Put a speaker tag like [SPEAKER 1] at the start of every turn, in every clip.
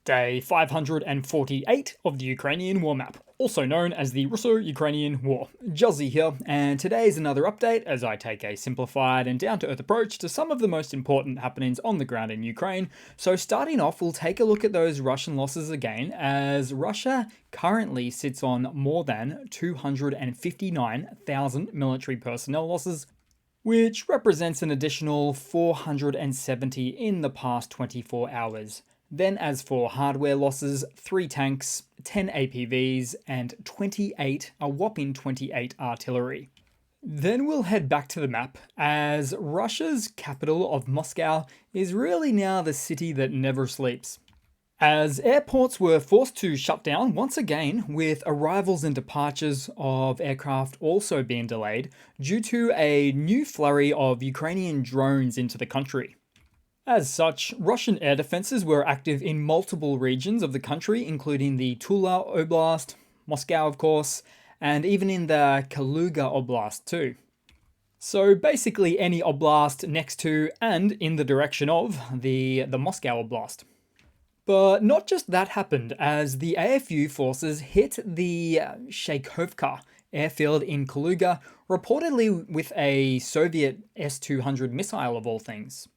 [SPEAKER 1] Day 548 of the Ukrainian War Map, also known as the Russo-Ukrainian War. Juzzy here, and today is another update as I take a simplified and down-to-earth approach to some of the most important happenings on the ground in Ukraine. So starting off, we'll take a look at those Russian losses again, as Russia currently sits on more than 259,000 military personnel losses, which represents an additional 470 in the past 24 hours. Then as for hardware losses, 3 tanks, 10 APVs, and a whopping 28 artillery. Then we'll head back to the map, as Russia's capital of Moscow is really now the city that never sleeps, as airports were forced to shut down once again, with arrivals and departures of aircraft also being delayed due to a new flurry of Ukrainian drones into the country. As such, Russian air defenses were active in multiple regions of the country, including the Tula Oblast, Moscow of course, and even in the Kaluga Oblast too. So basically any oblast next to and in the direction of the Moscow Oblast. But not just that happened, as the AFU forces hit the Shaykovka airfield in Kaluga, reportedly with a Soviet S-200 missile of all things.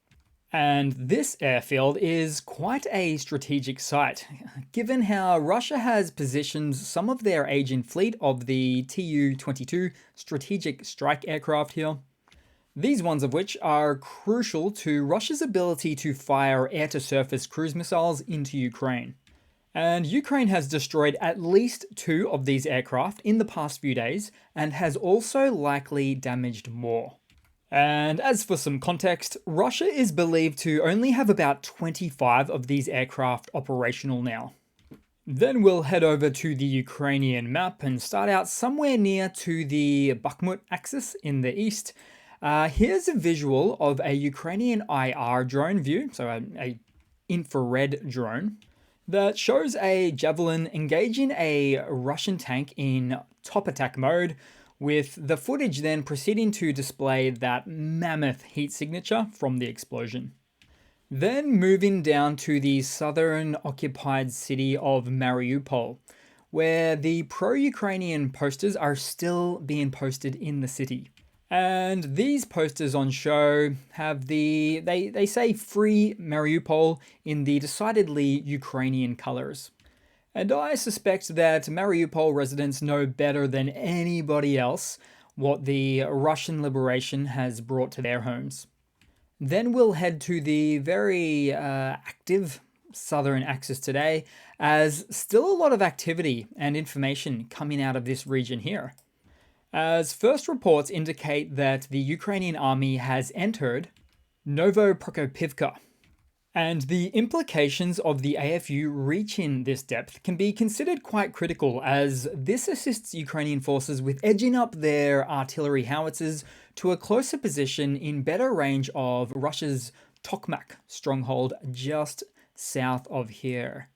[SPEAKER 1] And this airfield is quite a strategic site, given how Russia has positioned some of their aging fleet of the Tu-22 strategic strike aircraft here. These ones of which are crucial to Russia's ability to fire air-to-surface cruise missiles into Ukraine. And Ukraine has destroyed at least 2 of these aircraft in the past few days, and has also likely damaged more. And as for some context, Russia is believed to only have about 25 of these aircraft operational now. Then we'll head over to the Ukrainian map and start out somewhere near to the Bakhmut axis in the east. Here's a visual of a Ukrainian IR drone view, so a infrared drone, that shows a Javelin engaging a Russian tank in top attack mode, with the footage then proceeding to display that mammoth heat signature from the explosion. Then moving down to the southern occupied city of Mariupol, where the pro-Ukrainian posters are still being posted in the city. And these posters on show have they say "Free Mariupol" in the decidedly Ukrainian colors. And I suspect that Mariupol residents know better than anybody else what the Russian liberation has brought to their homes. Then we'll head to the very active southern axis today, as still a lot of activity and information coming out of this region here. As first reports indicate that the Ukrainian army has entered Novoprokopivka, and the implications of the AFU reaching this depth can be considered quite critical, as this assists Ukrainian forces with edging up their artillery howitzers to a closer position in better range of Russia's Tokmak stronghold just south of here.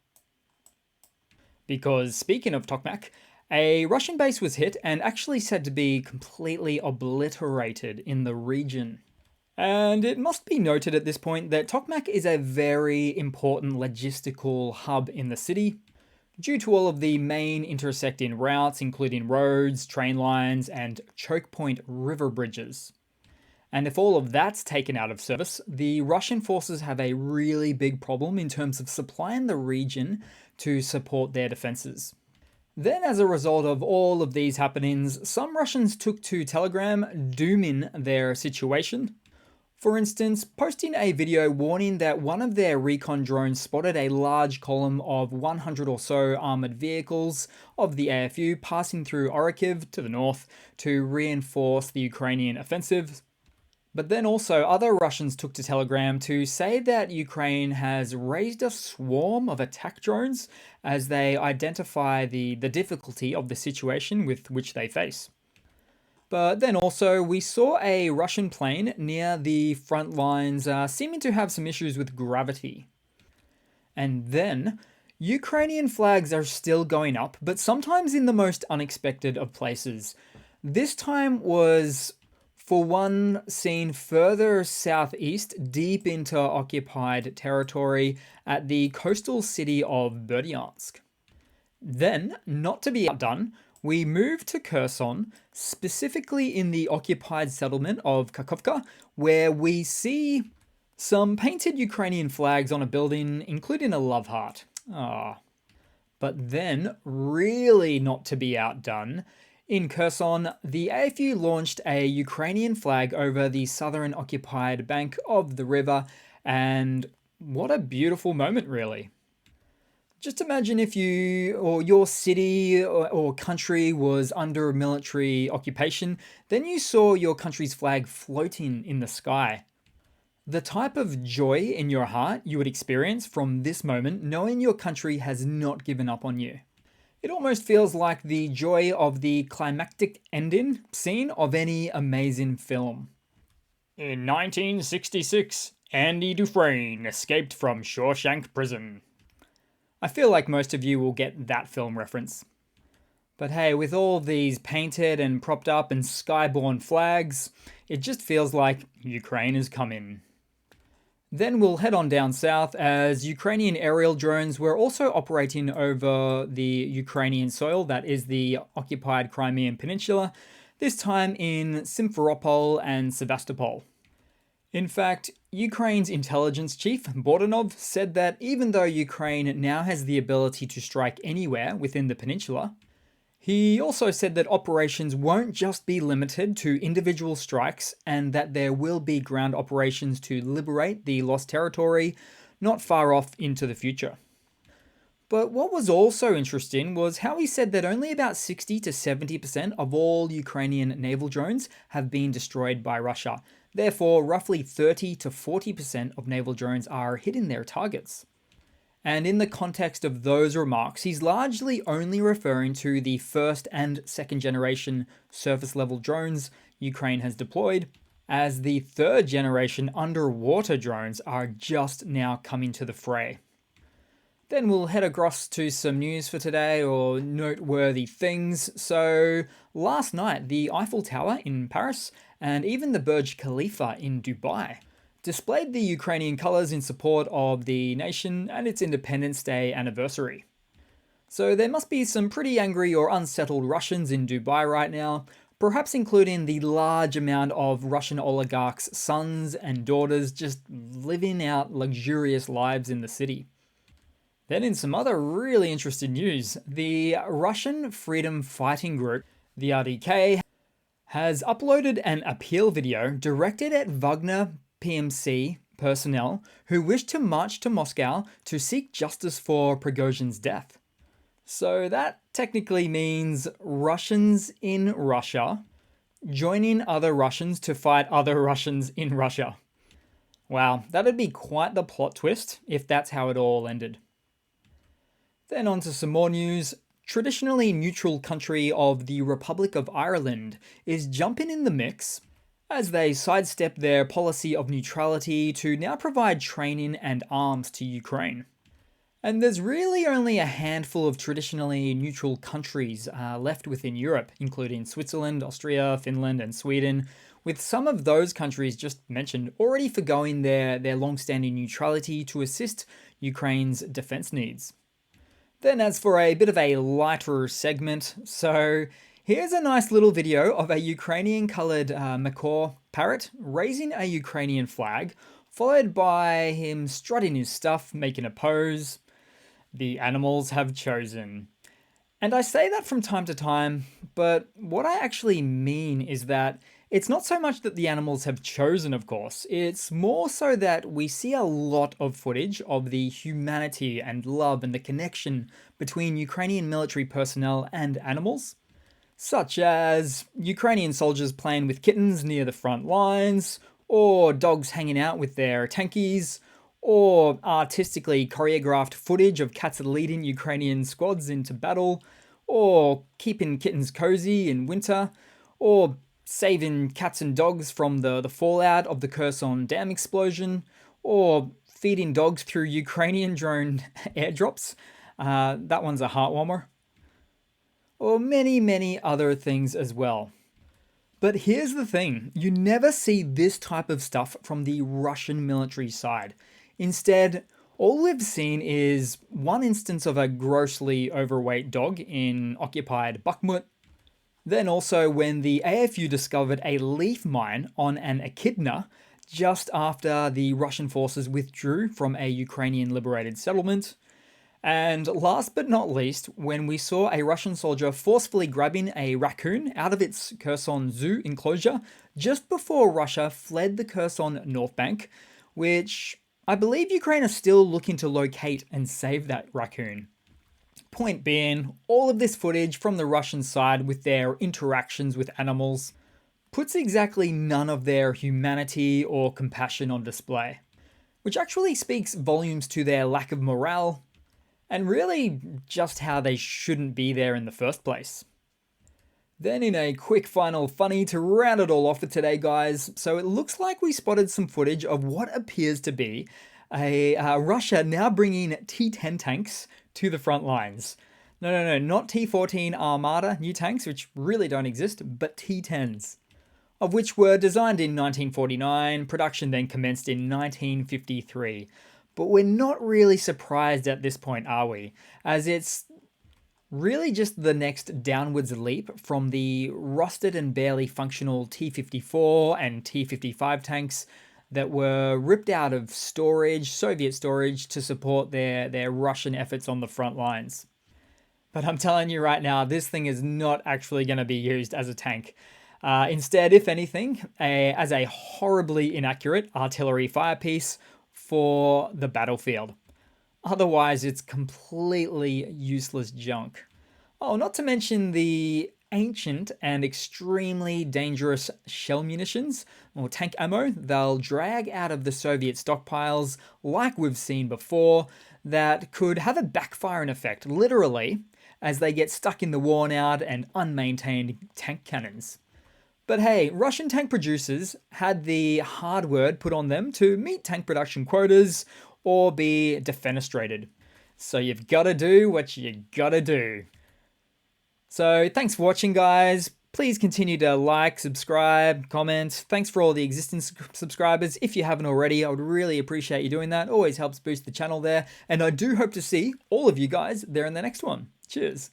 [SPEAKER 1] Because speaking of Tokmak, a Russian base was hit and actually said to be completely obliterated in the region. And it must be noted at this point that Tokmak is a very important logistical hub in the city, due to all of the main intersecting routes, including roads, train lines, and choke point river bridges. And if all of that's taken out of service, the Russian forces have a really big problem in terms of supplying the region to support their defenses. Then, as a result of all of these happenings, some Russians took to Telegram dooming their situation. For instance, posting a video warning that one of their recon drones spotted a large column of 100 or so armoured vehicles of the AFU passing through Orikhiv to the north to reinforce the Ukrainian offensive. But then also other Russians took to Telegram to say that Ukraine has raised a swarm of attack drones as they identify the difficulty of the situation with which they face. But then also, we saw a Russian plane near the front lines seeming to have some issues with gravity. And then, Ukrainian flags are still going up, but sometimes in the most unexpected of places. This time was For one seen further southeast, deep into occupied territory at the coastal city of Berdyansk. Then, not to be outdone, we move to Kherson, specifically in the occupied settlement of Kakhovka, where we see some painted Ukrainian flags on a building, including a love heart. But then, really not to be outdone, in Kherson, the AFU launched a Ukrainian flag over the southern occupied bank of the river, and what a beautiful moment, really. Just imagine if you or your city or country was under military occupation, then you saw your country's flag floating in the sky. The type of joy in your heart you would experience from this moment, knowing your country has not given up on you. It almost feels like the joy of the climactic ending scene of any amazing film. In 1966, Andy Dufresne escaped from Shawshank prison. I feel like most of you will get that film reference. But hey, with all these painted and propped up and skyborne flags, it just feels like Ukraine is coming. Then we'll head on down south as Ukrainian aerial drones were also operating over the Ukrainian soil, that is the occupied Crimean Peninsula, this time in Simferopol and Sevastopol. In fact, Ukraine's intelligence chief, Bordanov, said that even though Ukraine now has the ability to strike anywhere within the peninsula, he also said that operations won't just be limited to individual strikes and that there will be ground operations to liberate the lost territory not far off into the future. But what was also interesting was how he said that only about 60 to 70% of all Ukrainian naval drones have been destroyed by Russia. Therefore, roughly 30 to 40% of naval drones are hitting their targets. And in the context of those remarks, he's largely only referring to the first and second generation surface level drones Ukraine has deployed, as the third generation underwater drones are just now coming to the fray. Then we'll head across to some news for today, or noteworthy things. So, last night, the Eiffel Tower in Paris and even the Burj Khalifa in Dubai displayed the Ukrainian colours in support of the nation and its Independence Day anniversary. So there must be some pretty angry or unsettled Russians in Dubai right now, perhaps including the large amount of Russian oligarchs' sons and daughters just living out luxurious lives in the city. Then in some other really interesting news, the Russian freedom fighting group, the RDK, has uploaded an appeal video directed at Wagner PMC personnel who wish to march to Moscow to seek justice for Prigozhin's death. So that technically means Russians in Russia joining other Russians to fight other Russians in Russia. Wow, that'd be quite the plot twist if that's how it all ended. Then on to some more news. Traditionally neutral country of the Republic of Ireland is jumping in the mix as they sidestep their policy of neutrality to now provide training and arms to Ukraine. And there's really only a handful of traditionally neutral countries left within Europe, including Switzerland, Austria, Finland, and Sweden, with some of those countries just mentioned already forgoing their long-standing neutrality to assist Ukraine's defense needs. Then as for a bit of a lighter segment, so here's a nice little video of a Ukrainian-coloured macaw parrot raising a Ukrainian flag, followed by him strutting his stuff, making a pose. The animals have chosen. And I say that from time to time, but what I actually mean is that it's not so much that the animals have chosen, of course. It's more so that we see a lot of footage of the humanity and love and the connection between Ukrainian military personnel and animals, such as Ukrainian soldiers playing with kittens near the front lines, or dogs hanging out with their tankies, or artistically choreographed footage of cats leading Ukrainian squads into battle, or keeping kittens cozy in winter, or saving cats and dogs from the fallout of the Kherson dam explosion, or feeding dogs through Ukrainian drone airdrops. That one's a heartwarmer. Or many, many other things as well. But here's the thing, you never see this type of stuff from the Russian military side. Instead, all we've seen is one instance of a grossly overweight dog in occupied Bakhmut. Then also when the AFU discovered a leaf mine on an echidna just after the Russian forces withdrew from a Ukrainian liberated settlement. And last but not least, when we saw a Russian soldier forcefully grabbing a raccoon out of its Kherson zoo enclosure just before Russia fled the Kherson North Bank, which I believe Ukraine are still looking to locate and save that raccoon. Point being, all of this footage from the Russian side with their interactions with animals puts exactly none of their humanity or compassion on display, which actually speaks volumes to their lack of morale and really just how they shouldn't be there in the first place. Then in a quick final funny to round it all off for today, guys, so it looks like we spotted some footage of what appears to be Russia now bringing T-10 tanks to the front lines. No, not T-14 Armada new tanks, which really don't exist, but T-10s, of which were designed in 1949, production then commenced in 1953. But we're not really surprised at this point, are we? As it's really just the next downwards leap from the rusted and barely functional T-54 and T-55 tanks that were ripped out of storage, Soviet storage, to support their Russian efforts on the front lines. But I'm telling you right now, this thing is not actually going to be used as a tank. Instead, if anything, as a horribly inaccurate artillery firepiece for the battlefield. Otherwise, it's completely useless junk. Oh, not to mention the ancient and extremely dangerous shell munitions or tank ammo they'll drag out of the Soviet stockpiles, like we've seen before, that could have a backfiring effect, literally, as they get stuck in the worn out and unmaintained tank cannons. But hey, Russian tank producers had the hard word put on them to meet tank production quotas or be defenestrated. So you've got to do what you got to do. So thanks for watching, guys. Please continue to like, subscribe, comment. Thanks for all the existing subscribers. If you haven't already, I would really appreciate you doing that. Always helps boost the channel there. And I do hope to see all of you guys there in the next one. Cheers.